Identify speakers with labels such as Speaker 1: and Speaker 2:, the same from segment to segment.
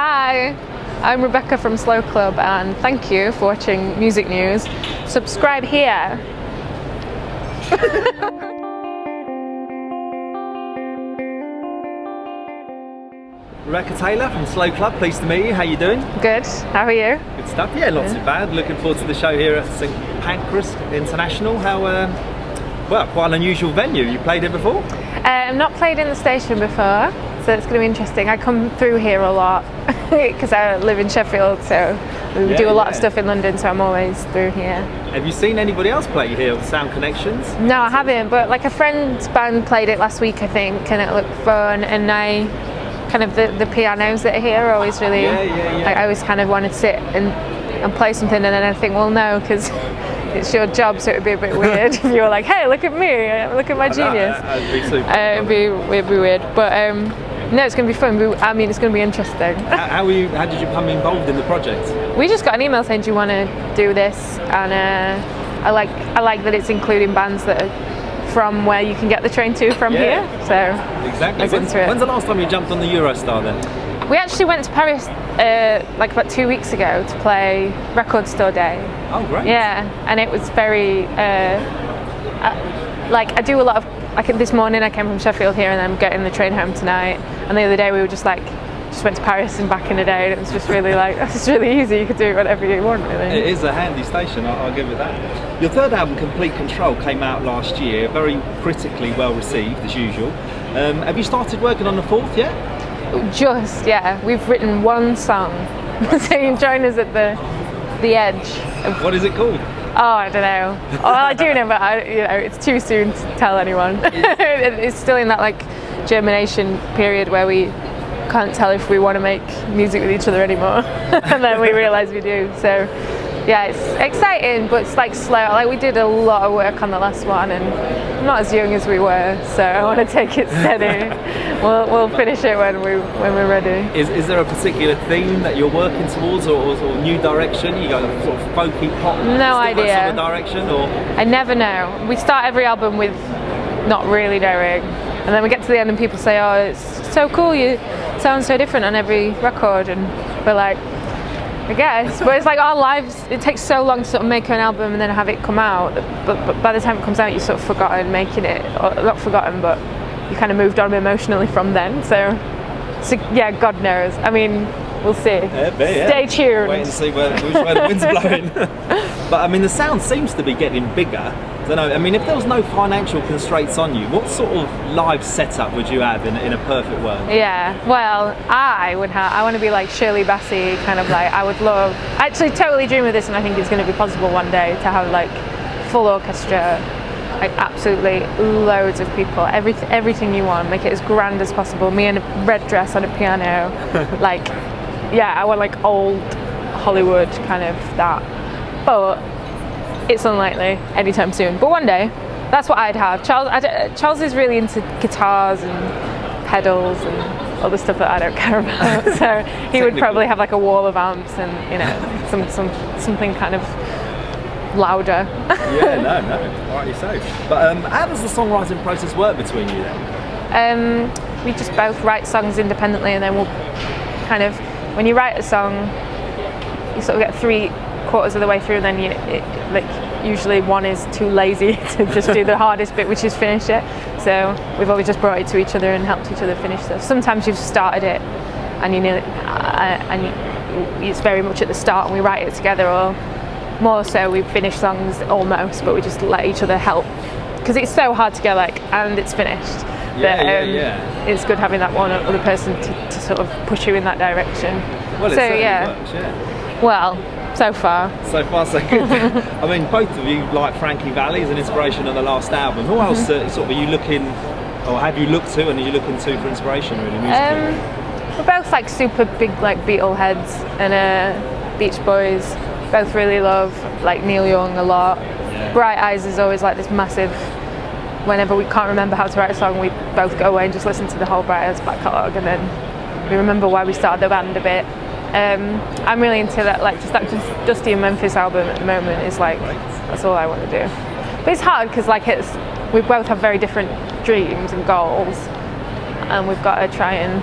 Speaker 1: Hi, I'm Rebecca from Slow Club and thank you for watching Music News. Subscribe here.
Speaker 2: Rebecca Taylor from Slow Club, pleased to meet you. How you doing?
Speaker 1: Good, how are you?
Speaker 2: Good stuff, yeah, not too bad. Looking forward to the show here at St Pancras International. How, well, quite an unusual venue. You played here before?
Speaker 1: I've not played in the station before, so it's going to be interesting. I come through here a lot because I live in Sheffield, so we do a lot of stuff in London, so I'm always through here.
Speaker 2: Have you seen anybody else play here with Sound Connections?
Speaker 1: No, I haven't, but like a friend's band played it last week, I think, and it looked fun, and I kind of the pianos that are here are always really, like, I always kind of want to sit and play something, and then I think, well, no, because it's your job, so it would be a bit weird if you were like, hey, look at me, look at my genius.
Speaker 2: That'd be super.
Speaker 1: It'd be weird, but no, it's going to be fun. I mean, it's going to be interesting.
Speaker 2: How did you become involved in the project?
Speaker 1: We just got an email saying, do you want to do this? And I like that it's including bands that are from where you can get the train to from here. So
Speaker 2: exactly. When's the last time you jumped on the Eurostar then? We
Speaker 1: actually went to Paris like about 2 weeks ago to play Record Store Day.
Speaker 2: Oh, great.
Speaker 1: Yeah, and it was very like I do a lot of. Like this morning I came from Sheffield here, and I'm getting the train home tonight. And the other day we were just went to Paris and back in the day, and it was just really it's really easy. You could do whatever you want, really.
Speaker 2: It is a handy station, I'll give it that. Your third album, Complete Control, came out last year, very critically well received as usual. Have you started working on the fourth yet?
Speaker 1: Just, yeah. We've written one song. So you can join us at the edge.
Speaker 2: What is it called?
Speaker 1: Oh, I don't know. Well, I do know, but it's too soon to tell anyone. It's still in that germination period where we can't tell if we want to make music with each other anymore, and then we realise we do. So yeah, it's exciting, but it's slow. We did a lot of work on the last one, and I'm not as young as we were, so I want to take it steady. We'll finish it when we're ready.
Speaker 2: Is there a particular theme that you're working towards, or new direction? You got a sort of folky pop?
Speaker 1: No idea.
Speaker 2: That sort of direction, or?
Speaker 1: I never know. We start every album with not really knowing, and then we get to the end and people say, "Oh, it's so cool. You sound so different on every record," and we're like, I guess, but it's like our lives, it takes so long to sort of make an album and then have it come out, but by the time it comes out you've sort of forgotten making it, or not forgotten, but you kind of moved on emotionally from then, so yeah, God knows. I mean, we'll see. Stay tuned.
Speaker 2: Wait and see which way the wind's blowing. But I mean, the sound seems to be getting bigger. I don't know, I mean, if there was no financial constraints on you, what sort of live setup would you have in a perfect world?
Speaker 1: Yeah, well, I want to be like Shirley Bassey, kind of I would love, I actually totally dream of this, and I think it's going to be possible one day to have full orchestra, absolutely loads of people, everything you want, make it as grand as possible, me in a red dress on a piano, yeah, I want old Hollywood kind of that, but it's unlikely anytime soon, but one day, that's what I'd have. Charles is really into guitars and pedals and all the stuff that I don't care about, so he would probably have a wall of amps and something kind of louder.
Speaker 2: Yeah, no, rightly so. But how does the songwriting process work between you then?
Speaker 1: We just both write songs independently, and then we'll kind of, when you write a song, you sort of get 3/4 of the way through, and then usually one is too lazy to just do the hardest bit, which is finish it. So we've always just brought it to each other and helped each other finish stuff. Sometimes you've started it and it's very much at the start and we write it together, or more so we finish songs almost, but we just let each other help, because it's so hard to go and it's finished. It's good having that one other person to sort of push you in that direction.
Speaker 2: Well, it
Speaker 1: certainly
Speaker 2: works, yeah.
Speaker 1: Well, so far so
Speaker 2: good. I mean, both of you like Frankie Valli as an inspiration on the last album. Who else sort of are you looking, or have you looked to, and are you looking to for inspiration really musically?
Speaker 1: We're both super big Beatle heads, and Beach Boys. Both really love Neil Young a lot. Yeah. Bright Eyes is always this massive. Whenever we can't remember how to write a song, we both go away and just listen to the whole Bright Eyes back catalogue, and then we remember why we started the band a bit. I'm really into that, just that Dusty and Memphis album at the moment is that's all I want to do. But it's hard because we both have very different dreams and goals, and we've got to try and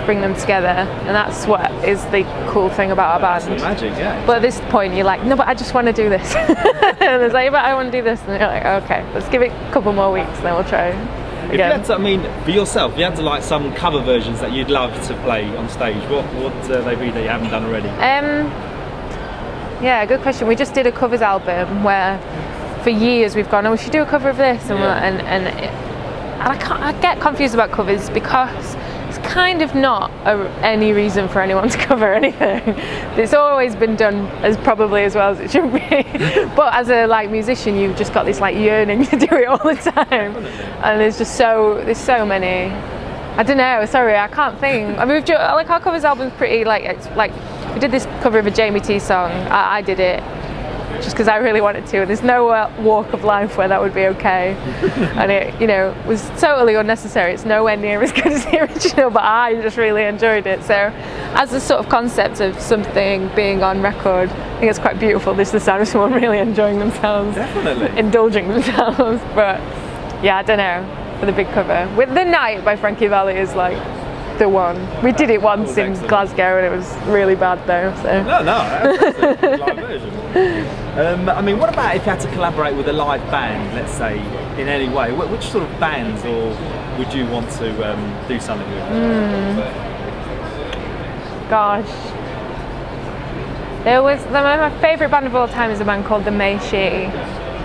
Speaker 1: bring them together, and that's what is the cool thing about our
Speaker 2: That's
Speaker 1: band.
Speaker 2: the magic, yeah.
Speaker 1: But at this point, you're like, no, but I just want to do this. And it's like, but I want to do this, and you're like, okay, let's give it a couple more weeks, then we'll try
Speaker 2: If you
Speaker 1: again.
Speaker 2: had to, I mean, for yourself, if you had to like some cover versions that you'd love to play on stage, what would they be that you haven't done already?
Speaker 1: Yeah, good question. We just did a covers album where for years we've gone, oh, we should do a cover of this, and I get confused about covers because it's kind of not any reason for anyone to cover anything. It's always been done as probably as well as it should be. But as a like musician, you've just got this like yearning to do it all the time, and there's so many. I don't know. Sorry, I can't think. I mean, like our covers album's pretty like it's like we did this cover of a Jamie T song. I did it just because I really wanted to. There's no walk of life where that would be okay, and it was totally unnecessary. It's nowhere near as good as the original, but I just really enjoyed it. So, as a sort of concept of something being on record, I think it's quite beautiful. This is the sound of someone really enjoying themselves,
Speaker 2: Definitely
Speaker 1: indulging themselves. But yeah, I don't know. For the big cover, with The Night by Frankie Valli is like the one. We did it once in
Speaker 2: excellent.
Speaker 1: Glasgow, and it was really bad though. So
Speaker 2: No, that's a live version. I mean, what about if you had to collaborate with a live band, let's say, in any way? Which sort of bands or would you want to do something with?
Speaker 1: Gosh, my favourite band of all time is a band called the Meishi.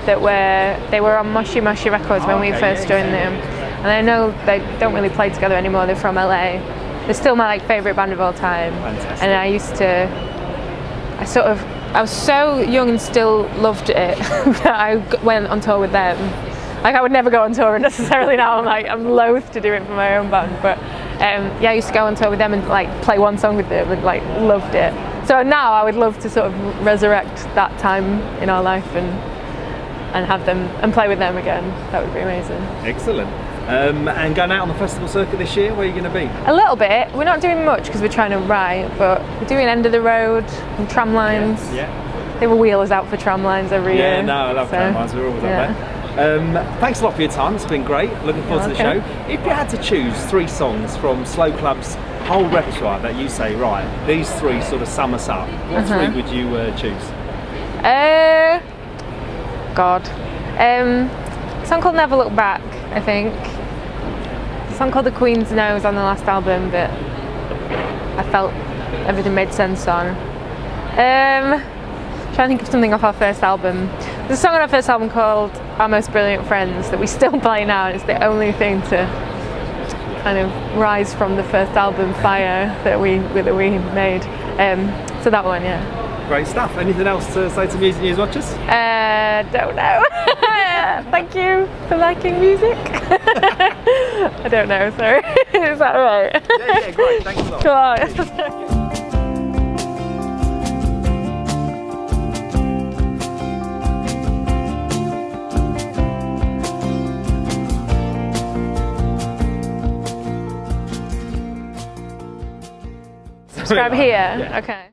Speaker 1: They were on Moshi Moshi Records when we first joined them, and I know they don't really play together anymore. They're from LA. They're still my like favourite band of all time.
Speaker 2: Fantastic.
Speaker 1: And I was so young and still loved it that I went on tour with them. Like I would never go on tour necessarily now. I'm loath to do it for my own band, but yeah, I used to go on tour with them and like play one song with them and like loved it. So now I would love to sort of resurrect that time in our life and have them and play with them again. That would be amazing.
Speaker 2: Excellent. And going out on the festival circuit this year, where are you going to be?
Speaker 1: A little bit. We're not doing much because we're trying to write, but we're doing End of the Road and Tramlines.
Speaker 2: Yeah.
Speaker 1: They were wheelers out for Tramlines every year.
Speaker 2: Yeah, no, I love Tramlines. We're always up there. Thanks a lot for your time. It's been great. Looking forward to the show. If you had to choose 3 songs from Slow Club's whole repertoire that you say, right, these 3 sort of sum us up, what 3 would you choose?
Speaker 1: God. A song called Never Look Back, I think. A song called The Queen's Nose on the last album that I felt everything made sense on. Trying to think of something off our first album. There's a song on our first album called Our Most Brilliant Friends that we still play now, and it's the only thing to kind of rise from the first album fire that we made. So that one, yeah.
Speaker 2: Great stuff. Anything else to say to Music News watchers?
Speaker 1: Don't know. Thank you for liking music. I don't know, sorry. Is that right?
Speaker 2: Yeah, great. Thanks a lot.
Speaker 1: Cool. Subscribe here?
Speaker 2: Yeah.
Speaker 1: Okay.